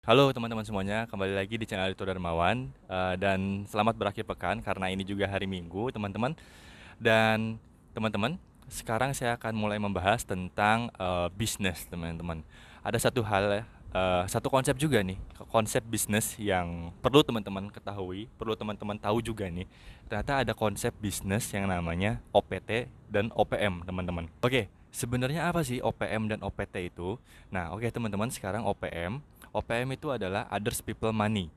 Halo teman-teman semuanya, kembali lagi di channel Dito Darmawan dan selamat berakhir pekan karena ini juga hari Minggu teman-teman. Dan teman-teman, sekarang saya akan mulai membahas tentang bisnis teman-teman. Ada satu hal, satu konsep juga nih, konsep bisnis yang perlu teman-teman ketahui, perlu teman-teman tahu juga nih. Ternyata ada konsep bisnis yang namanya OPT dan OPM teman-teman. Oke, sebenarnya apa sih OPM dan OPT itu? Nah, oke teman-teman, sekarang OPM itu adalah others people money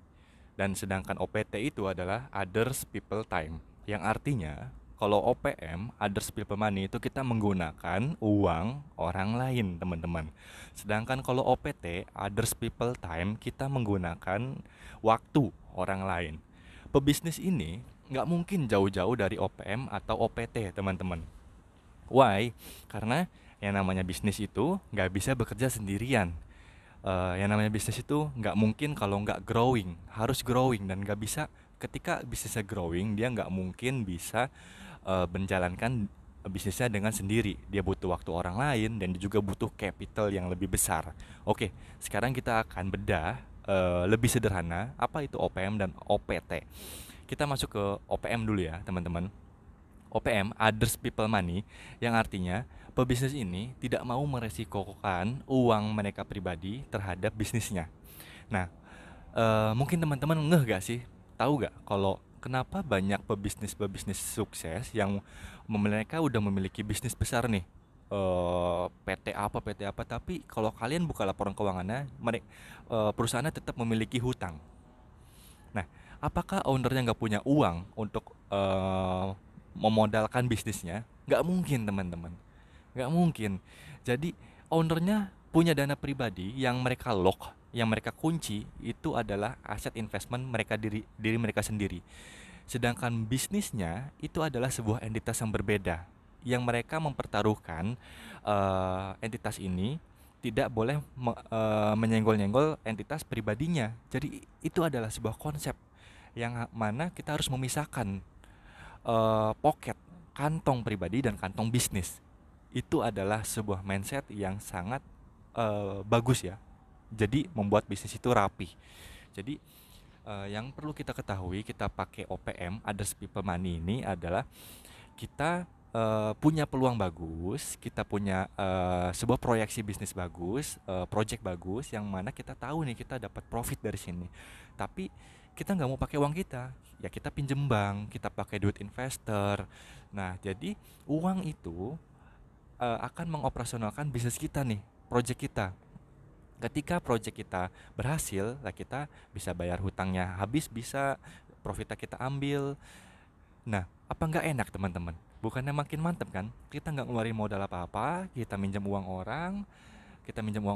dan sedangkan OPT itu adalah others people time. Yang artinya kalau OPM others people money itu kita menggunakan uang orang lain, teman-teman. Sedangkan kalau OPT others people time kita menggunakan waktu orang lain. Pebisnis ini nggak mungkin jauh-jauh dari OPM atau OPT, teman-teman. Why? Karena yang namanya bisnis itu nggak bisa bekerja sendirian. Yang namanya bisnis itu nggak mungkin kalau nggak growing, harus growing dan nggak bisa ketika bisnisnya growing dia nggak mungkin bisa menjalankan bisnisnya dengan sendiri. Dia butuh waktu orang lain dan dia juga butuh capital yang lebih besar. Oke, sekarang kita akan bedah lebih sederhana apa itu OPM dan OPT. Kita masuk ke OPM dulu ya, teman-teman. OPM, Others People Money, yang artinya pebisnis ini tidak mau meresikokan uang mereka pribadi terhadap bisnisnya. Nah, mungkin teman-teman ngeh gak sih, tahu gak kalau kenapa banyak pebisnis-pebisnis sukses yang mereka udah memiliki bisnis besar nih, PT apa, tapi kalau kalian buka laporan keuangannya, mereka perusahaannya tetap memiliki hutang. Nah, apakah ownernya nggak punya uang untuk memodalkan bisnisnya? Nggak mungkin, teman-teman. Nggak mungkin. Jadi, ownernya punya dana pribadi yang mereka lock, yang mereka kunci, itu adalah aset investment mereka diri mereka sendiri. Sedangkan bisnisnya itu adalah sebuah entitas yang berbeda, yang mereka mempertaruhkan entitas ini tidak boleh menyenggol-nyenggol entitas pribadinya. Jadi itu adalah sebuah konsep yang mana kita harus memisahkan pocket, kantong pribadi dan kantong bisnis. Itu adalah sebuah mindset yang sangat bagus ya. Jadi membuat bisnis itu rapi. Jadi yang perlu kita ketahui, kita pakai OPM, Others People Money ini adalah kita punya peluang bagus, kita punya sebuah proyeksi bisnis bagus, project bagus, yang mana kita tahu nih kita dapat profit dari sini. Tapi kita nggak mau pakai uang kita, ya kita pinjem bank, kita pakai duit investor. Nah, jadi uang itu akan mengoperasionalkan bisnis kita nih, project kita. Ketika project kita berhasil, lah kita bisa bayar hutangnya habis, bisa profitnya kita ambil. Nah, apa nggak enak teman-teman? Bukannya makin mantep kan? Kita nggak ngeluarin modal apa-apa, kita minjem uang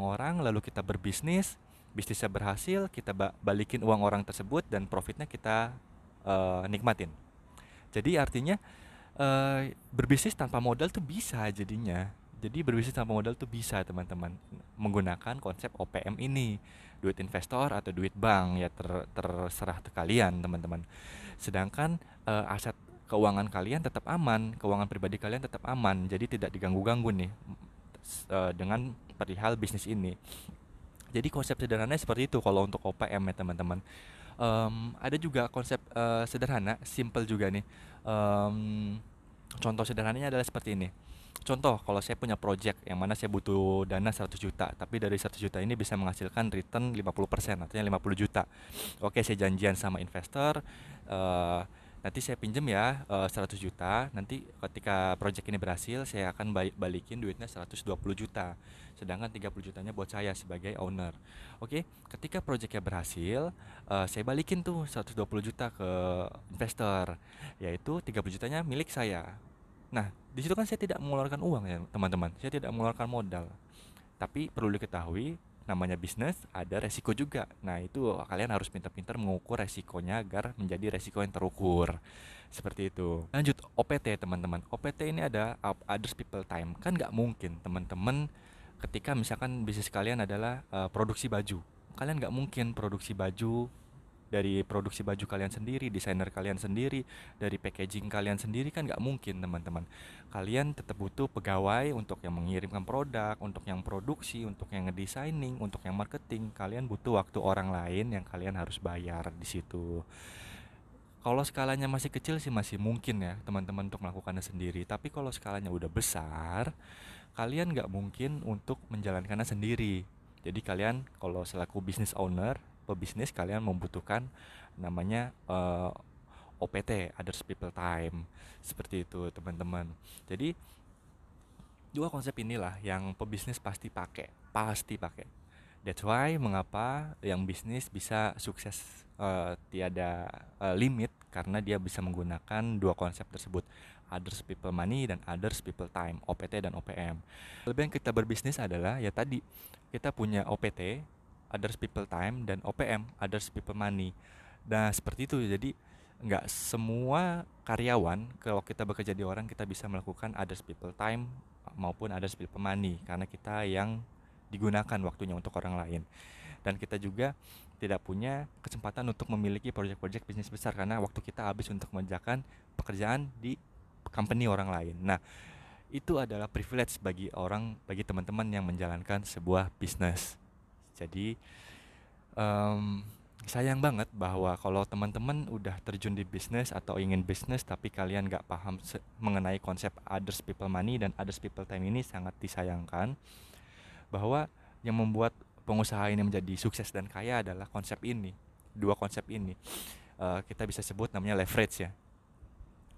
orang, lalu kita berbisnis, bisnisnya berhasil, kita balikin uang orang tersebut dan profitnya kita nikmatin. Jadi artinya berbisnis tanpa modal tuh bisa jadinya. Jadi berbisnis tanpa modal tuh bisa teman-teman, menggunakan konsep OPM ini, duit investor atau duit bank ya terserah ke kalian teman-teman. Sedangkan aset keuangan kalian tetap aman, keuangan pribadi kalian tetap aman, jadi tidak diganggu-ganggu nih dengan perihal bisnis ini. Jadi konsep sederhananya seperti itu kalau untuk OPM ya teman-teman. Ada juga konsep sederhana, simple juga nih. Em, Contoh sederhananya adalah seperti ini. Contoh, kalau saya punya project yang mana saya butuh dana 100 juta, tapi dari 100 juta ini bisa menghasilkan return 50%, artinya 50 juta. Oke, saya janjian sama investor, eh, nanti saya pinjem ya 100 juta, nanti ketika project ini berhasil, saya akan balikin duitnya 120 juta. Sedangkan 30 jutanya buat saya sebagai owner. Oke, ketika projectnya berhasil, saya balikin tuh 120 juta ke investor, yaitu 30 jutanya milik saya. Nah, di situ kan saya tidak mengeluarkan uang ya, teman-teman. Saya tidak mengeluarkan modal. Tapi perlu diketahui, namanya bisnis ada resiko juga. Nah, itu kalian harus pintar-pintar mengukur resikonya agar menjadi resiko yang terukur. Seperti itu. Lanjut, OPT teman-teman. OPT ini ada others people time. Kan nggak mungkin teman-teman ketika misalkan bisnis kalian adalah produksi baju. Kalian nggak mungkin produksi baju dari produksi baju kalian sendiri, desainer kalian sendiri, dari packaging kalian sendiri kan nggak mungkin teman-teman. Kalian tetap butuh pegawai untuk yang mengirimkan produk, untuk yang produksi, untuk yang ngedesigning, untuk yang marketing. Kalian butuh waktu orang lain yang kalian harus bayar di situ. Kalau skalanya masih kecil sih masih mungkin ya teman-teman untuk melakukannya sendiri. Tapi kalau skalanya udah besar, kalian nggak mungkin untuk menjalankannya sendiri. Jadi kalian kalau selaku business owner, pebisnis, kalian membutuhkan namanya OPT, Others People Time. Seperti itu teman-teman. Jadi dua konsep inilah yang pebisnis pasti pakai, pasti pakai. That's why mengapa yang bisnis bisa sukses tiada limit, karena dia bisa menggunakan dua konsep tersebut, others people money dan others people time, OPT dan OPM. Kelebihan kita berbisnis adalah ya tadi, kita punya OPT, others people time, dan OPM, others people money. Nah seperti itu, jadi nggak semua karyawan kalau kita bekerja di orang kita bisa melakukan others people time maupun others people money, karena kita yang digunakan waktunya untuk orang lain. Dan kita juga tidak punya kesempatan untuk memiliki proyek-proyek bisnis besar karena waktu kita habis untuk mengerjakan pekerjaan di company orang lain. Nah, itu adalah privilege bagi teman-teman yang menjalankan sebuah bisnis. Jadi sayang banget bahwa kalau teman-teman udah terjun di bisnis atau ingin bisnis tapi kalian gak paham mengenai konsep others people money dan others people time, ini sangat disayangkan. Bahwa yang membuat pengusaha ini menjadi sukses dan kaya adalah konsep ini, dua konsep ini. Kita bisa sebut namanya leverage ya.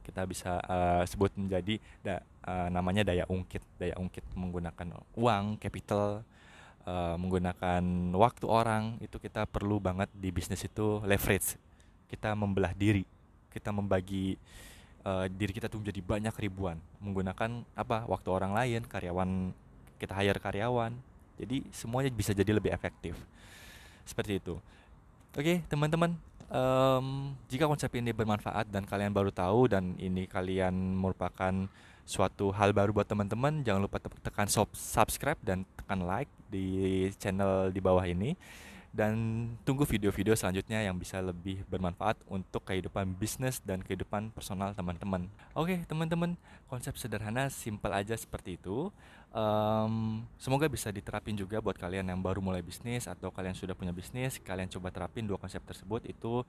Kita bisa sebut menjadi namanya daya ungkit menggunakan uang, capital, menggunakan waktu orang. Itu kita perlu banget di bisnis itu, leverage. Kita membelah diri, kita membagi diri kita tuh menjadi banyak ribuan menggunakan waktu orang lain, karyawan, kita hire karyawan. Jadi semuanya bisa jadi lebih efektif. Seperti itu. Oke, teman-teman, jika konsep ini bermanfaat dan kalian baru tahu dan ini kalian merupakan suatu hal baru buat teman-teman, jangan lupa tekan subscribe dan tekan like di channel di bawah ini. Dan tunggu video-video selanjutnya yang bisa lebih bermanfaat untuk kehidupan bisnis dan kehidupan personal teman-teman. Oke, teman-teman, konsep sederhana, simple aja seperti itu. Semoga bisa diterapin juga buat kalian yang baru mulai bisnis atau kalian sudah punya bisnis. Kalian coba terapin dua konsep tersebut, itu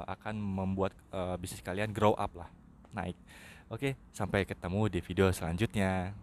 akan membuat bisnis kalian grow up lah, naik. Oke, sampai ketemu di video selanjutnya.